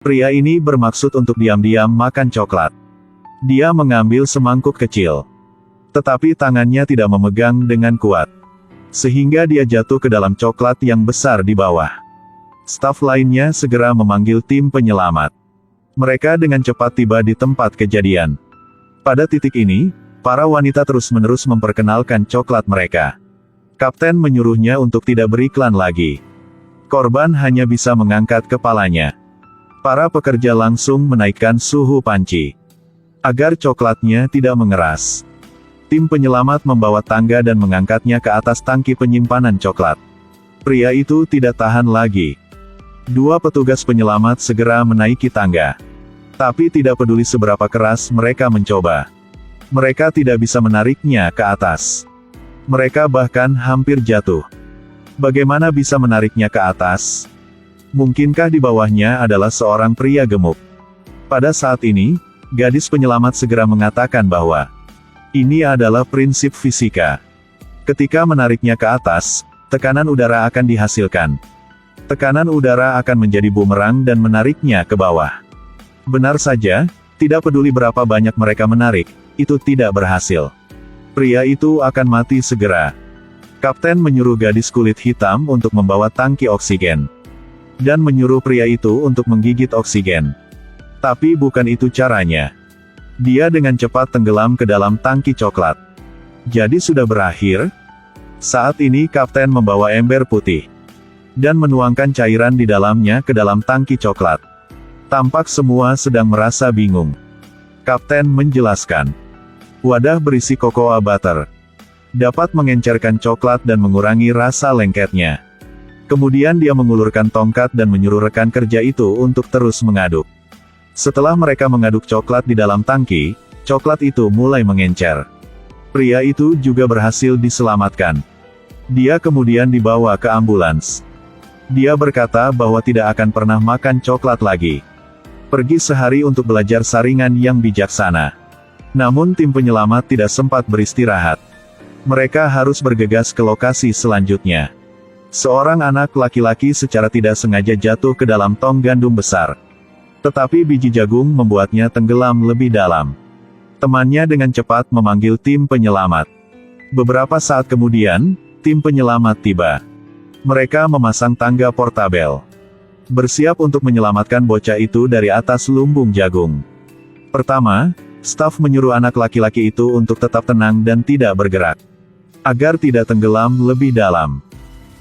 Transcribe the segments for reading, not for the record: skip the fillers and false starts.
Pria ini bermaksud untuk diam-diam makan coklat. Dia mengambil semangkuk kecil. Tetapi tangannya tidak memegang dengan kuat. Sehingga dia jatuh ke dalam coklat yang besar di bawah. Staf lainnya segera memanggil tim penyelamat. Mereka dengan cepat tiba di tempat kejadian. Pada titik ini, para wanita terus-menerus memperkenalkan coklat mereka. Kapten menyuruhnya untuk tidak beriklan lagi. Korban hanya bisa mengangkat kepalanya. Para pekerja langsung menaikkan suhu panci. Agar coklatnya tidak mengeras. Tim penyelamat membawa tangga dan mengangkatnya ke atas tangki penyimpanan coklat. Pria itu tidak tahan lagi. Dua petugas penyelamat segera menaiki tangga. Tapi tidak peduli seberapa keras mereka mencoba. Mereka tidak bisa menariknya ke atas. Mereka bahkan hampir jatuh. Bagaimana bisa menariknya ke atas? Mungkinkah di bawahnya adalah seorang pria gemuk? Pada saat ini, gadis penyelamat segera mengatakan bahwa ini adalah prinsip fisika. Ketika menariknya ke atas, tekanan udara akan dihasilkan. Tekanan udara akan menjadi bumerang dan menariknya ke bawah. Benar saja, tidak peduli berapa banyak mereka menarik, itu tidak berhasil. Pria itu akan mati segera. Kapten menyuruh gadis kulit hitam untuk membawa tangki oksigen. Dan menyuruh pria itu untuk menggigit oksigen. Tapi bukan itu caranya. Dia dengan cepat tenggelam ke dalam tangki coklat. Jadi sudah berakhir? Saat ini kapten membawa ember putih. Dan menuangkan cairan di dalamnya ke dalam tangki coklat. Tampak semua sedang merasa bingung. Kapten menjelaskan. Wadah berisi cocoa butter. Dapat mengencerkan coklat dan mengurangi rasa lengketnya. Kemudian dia mengulurkan tongkat dan menyuruh rekan kerja itu untuk terus mengaduk. Setelah mereka mengaduk coklat di dalam tangki, coklat itu mulai mengencer. Pria itu juga berhasil diselamatkan. Dia kemudian dibawa ke ambulans. Dia berkata bahwa tidak akan pernah makan coklat lagi. Pergi sehari untuk belajar saringan yang bijaksana. Namun tim penyelamat tidak sempat beristirahat. Mereka harus bergegas ke lokasi selanjutnya. Seorang anak laki-laki secara tidak sengaja jatuh ke dalam tong gandum besar. Tetapi biji jagung membuatnya tenggelam lebih dalam. Temannya dengan cepat memanggil tim penyelamat. Beberapa saat kemudian, tim penyelamat tiba. Mereka memasang tangga portabel. Bersiap untuk menyelamatkan bocah itu dari atas lumbung jagung. Pertama, staf menyuruh anak laki-laki itu untuk tetap tenang dan tidak bergerak. Agar tidak tenggelam lebih dalam.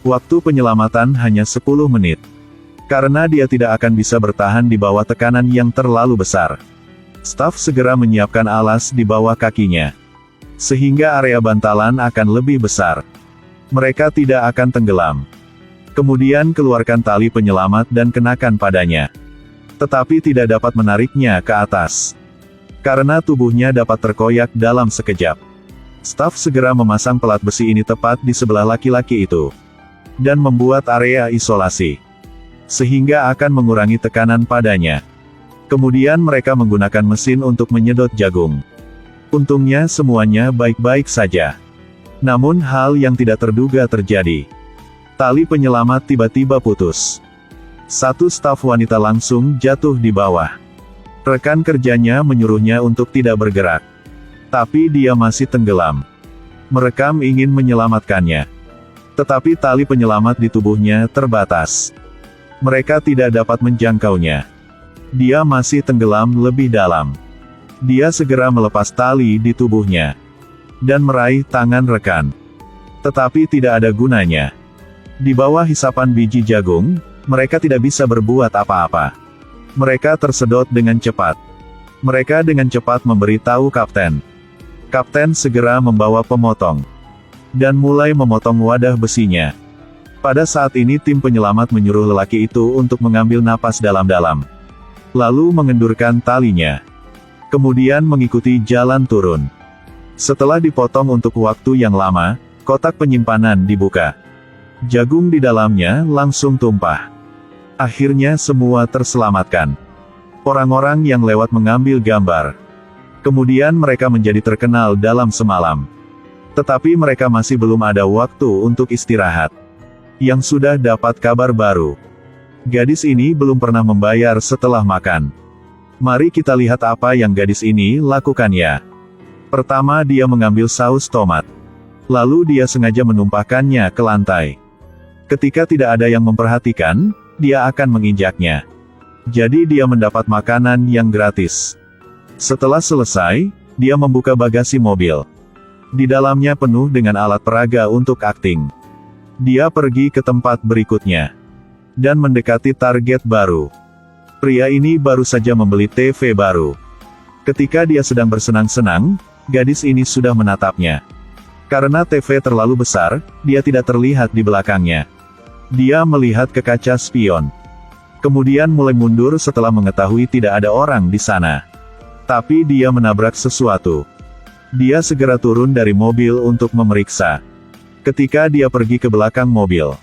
Waktu penyelamatan hanya 10 menit. Karena dia tidak akan bisa bertahan di bawah tekanan yang terlalu besar. Staf segera menyiapkan alas di bawah kakinya. Sehingga area bantalan akan lebih besar. Mereka tidak akan tenggelam. Kemudian keluarkan tali penyelamat dan kenakan padanya. Tetapi tidak dapat menariknya ke atas. Karena tubuhnya dapat terkoyak dalam sekejap. Staf segera memasang pelat besi ini tepat di sebelah laki-laki itu. Dan membuat area isolasi. Sehingga akan mengurangi tekanan padanya. Kemudian mereka menggunakan mesin untuk menyedot jagung. Untungnya semuanya baik-baik saja. Namun hal yang tidak terduga terjadi. Tali penyelamat tiba-tiba putus. Satu staf wanita langsung jatuh di bawah. Rekan kerjanya menyuruhnya untuk tidak bergerak. Tapi dia masih tenggelam. Merekam ingin menyelamatkannya. Tetapi tali penyelamat di tubuhnya terbatas. Mereka tidak dapat menjangkaunya. Dia masih tenggelam lebih dalam. Dia segera melepas tali di tubuhnya. Dan meraih tangan rekan. Tetapi tidak ada gunanya. Di bawah hisapan biji jagung, mereka tidak bisa berbuat apa-apa. Mereka tersedot dengan cepat. Mereka dengan cepat memberitahu kapten. Kapten segera membawa pemotong. Dan mulai memotong wadah besinya. Pada saat ini tim penyelamat menyuruh lelaki itu untuk mengambil napas dalam-dalam. Lalu mengendurkan talinya. Kemudian mengikuti jalan turun. Setelah dipotong untuk waktu yang lama, kotak penyimpanan dibuka. Jagung di dalamnya langsung tumpah. Akhirnya semua terselamatkan. Orang-orang yang lewat mengambil gambar. Kemudian mereka menjadi terkenal dalam semalam. Tetapi mereka masih belum ada waktu untuk istirahat. Yang sudah dapat kabar baru. Gadis ini belum pernah membayar setelah makan. Mari kita lihat apa yang gadis ini lakukan ya. Pertama dia mengambil saus tomat. Lalu dia sengaja menumpahkannya ke lantai. Ketika tidak ada yang memperhatikan, dia akan menginjaknya. Jadi dia mendapat makanan yang gratis. Setelah selesai, dia membuka bagasi mobil. Di dalamnya penuh dengan alat peraga untuk akting. Dia pergi ke tempat berikutnya. Dan mendekati target baru. Pria ini baru saja membeli TV baru. Ketika dia sedang bersenang-senang, gadis ini sudah menatapnya. Karena TV terlalu besar, dia tidak terlihat di belakangnya. Dia melihat ke kaca spion. Kemudian mulai mundur setelah mengetahui tidak ada orang di sana. Tapi dia menabrak sesuatu. Dia segera turun dari mobil untuk memeriksa. Ketika dia pergi ke belakang mobil,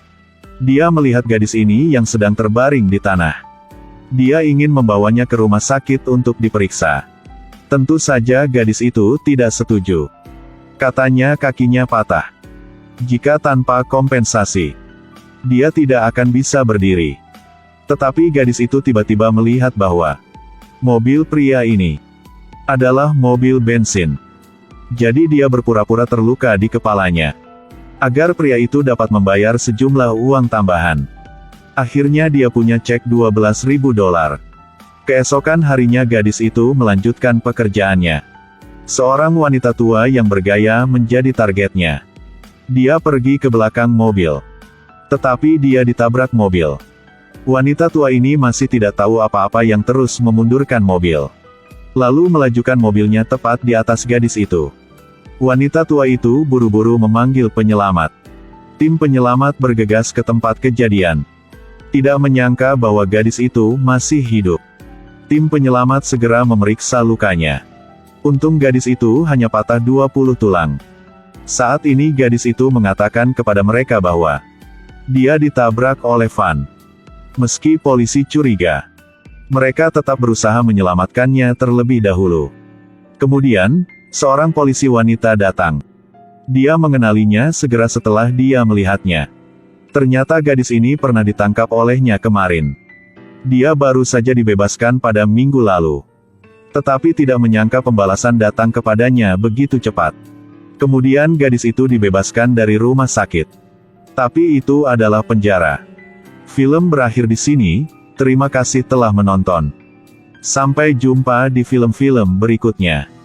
dia melihat gadis ini yang sedang terbaring di tanah. Dia ingin membawanya ke rumah sakit untuk diperiksa. Tentu saja gadis itu tidak setuju. Katanya kakinya patah. Jika tanpa kompensasi, dia tidak akan bisa berdiri. Tetapi gadis itu tiba-tiba melihat bahwa mobil pria ini adalah mobil bensin. Jadi dia berpura-pura terluka di kepalanya. Agar pria itu dapat membayar sejumlah uang tambahan. Akhirnya dia punya cek $12.000. Keesokan harinya gadis itu melanjutkan pekerjaannya. Seorang wanita tua yang bergaya menjadi targetnya. Dia pergi ke belakang mobil. Tetapi dia ditabrak mobil. Wanita tua ini masih tidak tahu apa-apa yang terus memundurkan mobil. Lalu melajukan mobilnya tepat di atas gadis itu. Wanita tua itu buru-buru memanggil penyelamat. Tim penyelamat bergegas ke tempat kejadian. Tidak menyangka bahwa gadis itu masih hidup. Tim penyelamat segera memeriksa lukanya. Untung gadis itu hanya patah 20 tulang. Saat ini gadis itu mengatakan kepada mereka bahwa dia ditabrak oleh van. Meski polisi curiga, mereka tetap berusaha menyelamatkannya terlebih dahulu. Kemudian, seorang polisi wanita datang. Dia mengenalinya segera setelah dia melihatnya. Ternyata gadis ini pernah ditangkap olehnya kemarin. Dia baru saja dibebaskan pada minggu lalu. Tetapi tidak menyangka pembalasan datang kepadanya begitu cepat. Kemudian gadis itu dibebaskan dari rumah sakit. Tapi itu adalah penjara. Film berakhir di sini, terima kasih telah menonton. Sampai jumpa di film-film berikutnya.